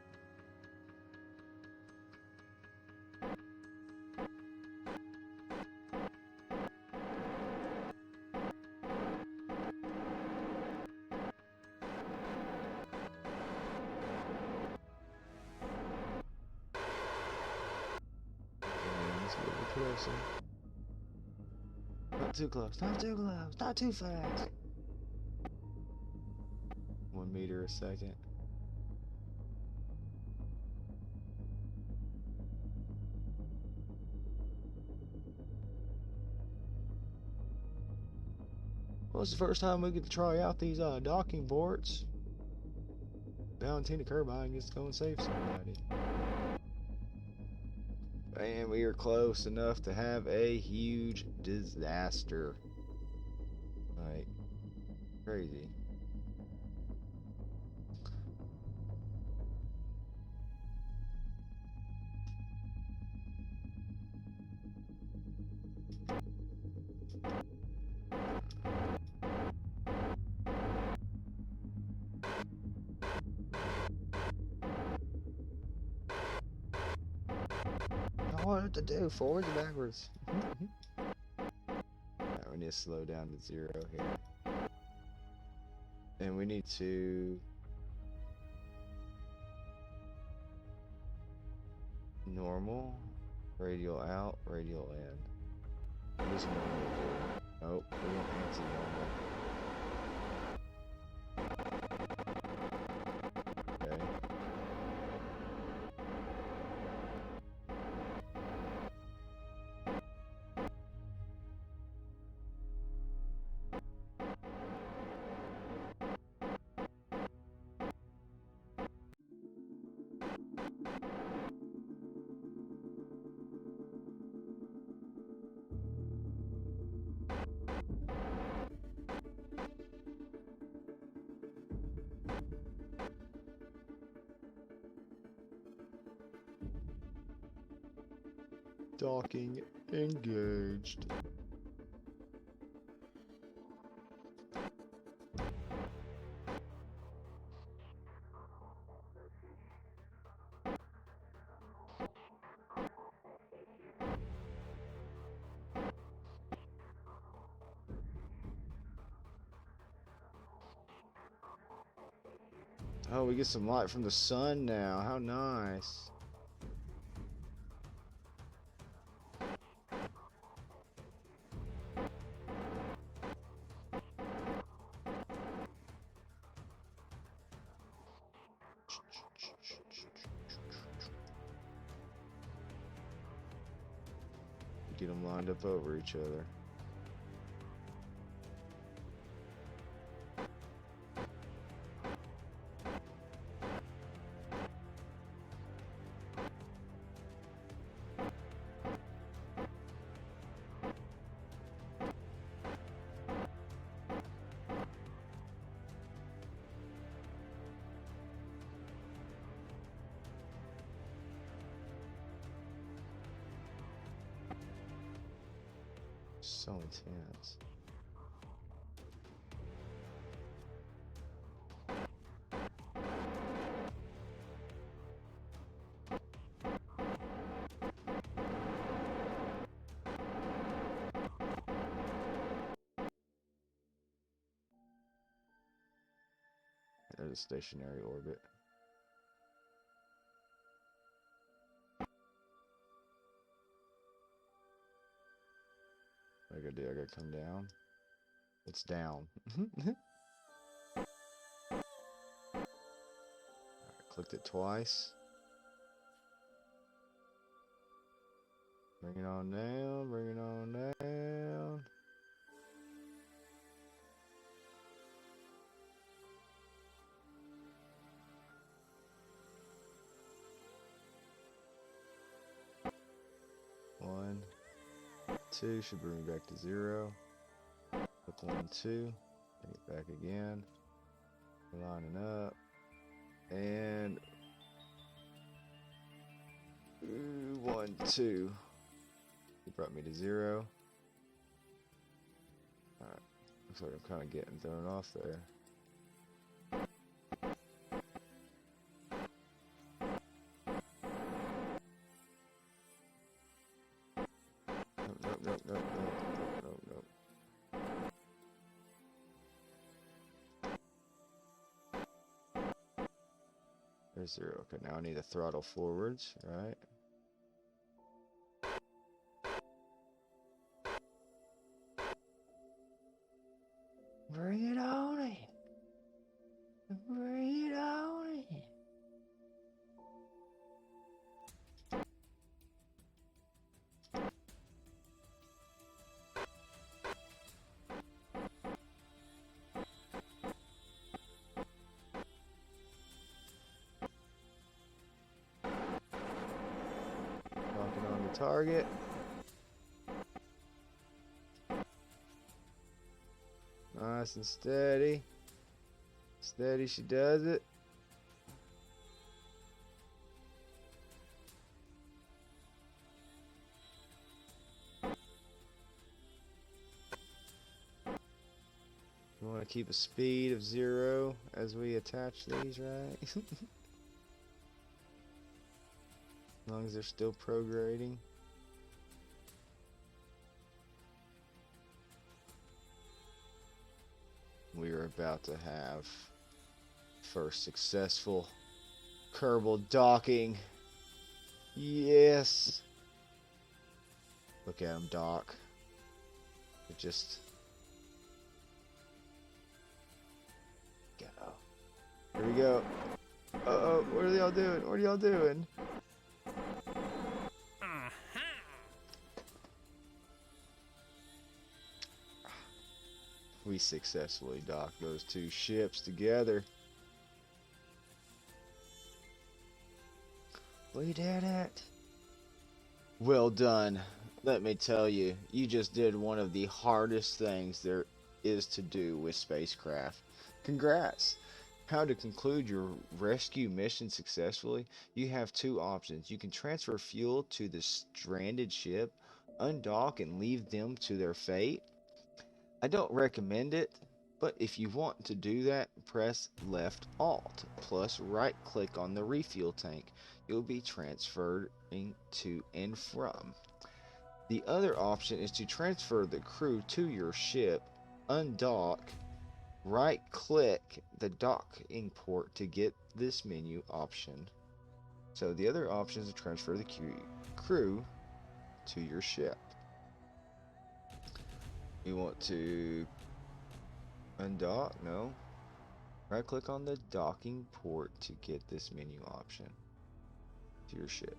Let's get a little closer. Not too close, not too close, not too fast. 1 meter a second. Well, it's the first time we get to try out these docking ports. Valentina Kerbal gets to go and save somebody. And we are close enough to have a huge disaster. Like, crazy. I don't know what to do, forwards or backwards. Right, we need to slow down to 0 here. And we need to normal, radial out, radial in. What does normal do? Oh, we want anti-normal. Okay. Docking engaged. Oh, we get some light from the sun now. How nice. Get them lined up over each other. So intense. There's a stationary orbit. What I gotta do? I gotta come down. It's down. I clicked it twice. Bring it on down, bring it on down. One, two, should bring me back to 0. Click 1, 2, bring it back again. Lining up. And 1, 2. It brought me to 0. Alright. Looks like I'm kind of getting thrown off there. Nope. There's 0. Okay, now I need to throttle forwards, right? Bring it on in. Bring it on in. Locking on the target. Nice and steady. Steady she does it. You want to keep a speed of 0 as we attach these, right? As long as they're still prograding. We are about to have first successful Kerbal docking. Yes. Look at him dock. It just go. Here we go. Uh-oh, what are y'all doing? What are y'all doing? We successfully docked those two ships together. We did it. Well done. Let me tell you, you just did one of the hardest things there is to do with spacecraft. Congrats. How to conclude your rescue mission successfully? You have 2 options. You can transfer fuel to the stranded ship, undock and leave them to their fate. I don't recommend it, but if you want to do that, press left alt plus right click on the refuel tank. You'll be transferring to and from. The other option is to transfer the crew to your ship, undock, right click the docking port to get this menu option. So the other option is to transfer the crew to your ship. You want to undock? No. Right click on the docking port to get this menu option. To your ship.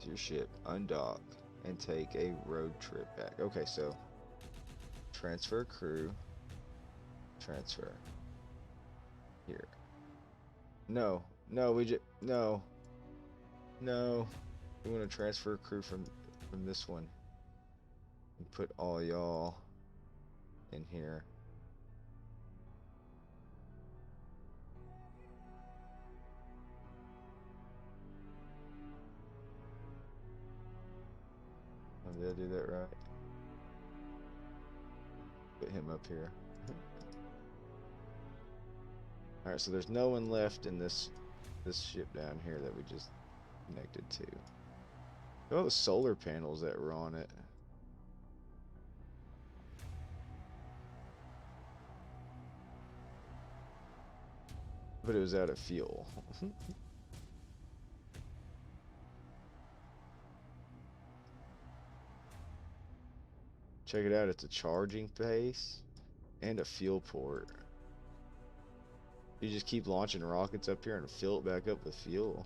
To your ship. Undock and take a road trip back. Okay, so transfer crew. Transfer. Here. No. No, no. No. We want to transfer crew from this one. And put all y'all in here. Did I do that right? Put him up here. Alright, so there's no one left in this ship down here that we just connected to. Look at all the solar panels that were on it. But it was out of fuel. Check it out, it's a charging base and a fuel port. You just keep launching rockets up here and fill it back up with fuel.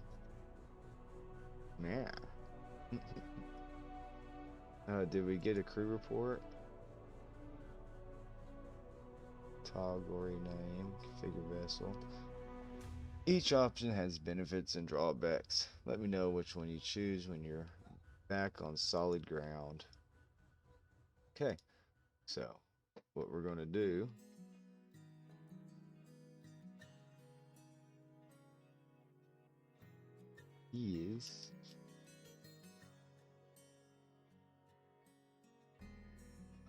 Man. Did we get a crew report? Category name, configure vessel. Each option has benefits and drawbacks. Let me know which one you choose when you're back on solid ground. Okay, so what we're going to do is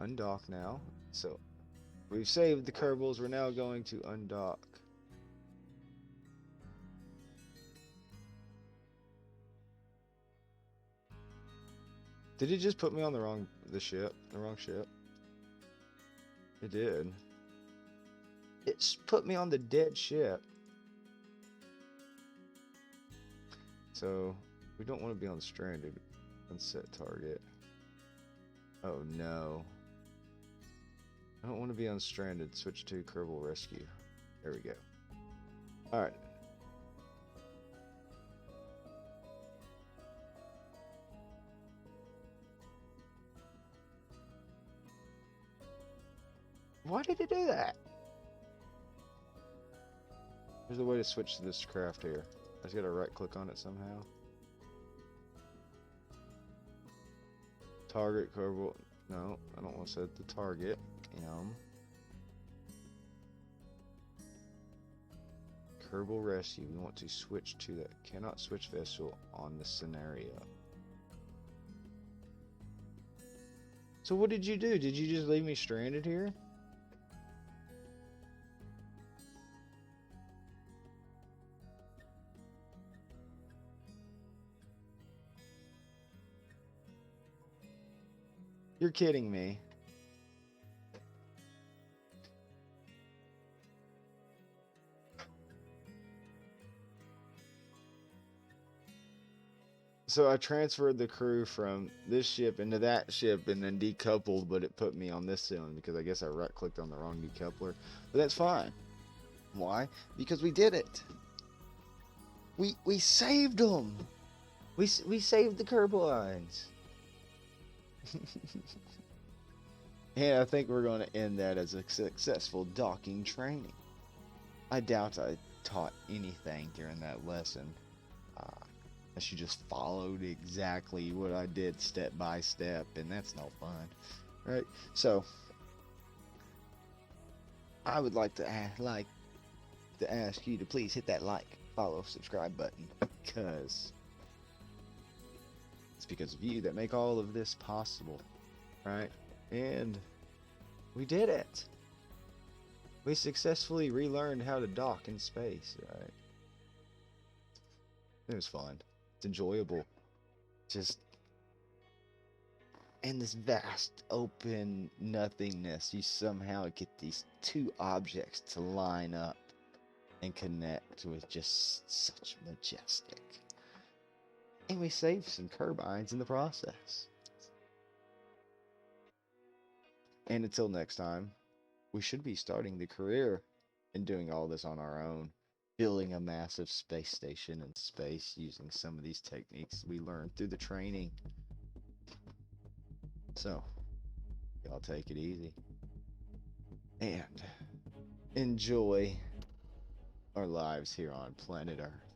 undock now. So we've saved the Kerbals. We're now going to undock. Did it just put me on the wrong ship? It did. It's put me on the dead ship. So we don't want to be on stranded. Unset target. Oh no. I don't want to be on stranded. Switch to Kerbal rescue. There we go. Alright. Why did it do that? There's a way to switch to this craft here. I just gotta right click on it somehow. Target Kerbal. No, I don't want to set the target. Kerbal rescue. We want to switch to that. Cannot switch vessel on the scenario. So what did you do? Did you just leave me stranded here? You're kidding me. So I transferred the crew from this ship into that ship and then decoupled, but it put me on this one because I guess I right clicked on the wrong decoupler. But that's fine. Why? Because we did it. We saved them. We saved the Kerbals. And I think we're going to end that as a successful docking training. I doubt I taught anything during that lesson. She just followed exactly what I did step by step, and that's no fun, right? So I would like to ask you to please hit that like, follow, subscribe button, because it's because of you that make all of this possible, right? And we did it. We successfully relearned how to dock in space, right? It was fun. It's enjoyable. Just in this vast open nothingness, you somehow get these two objects to line up and connect with just such majestic. And we saved some Kerbines in the process. And until next time, we should be starting the career and doing all this on our own. Building a massive space station in space using some of these techniques we learned through the training. So, y'all take it easy. And enjoy our lives here on planet Earth.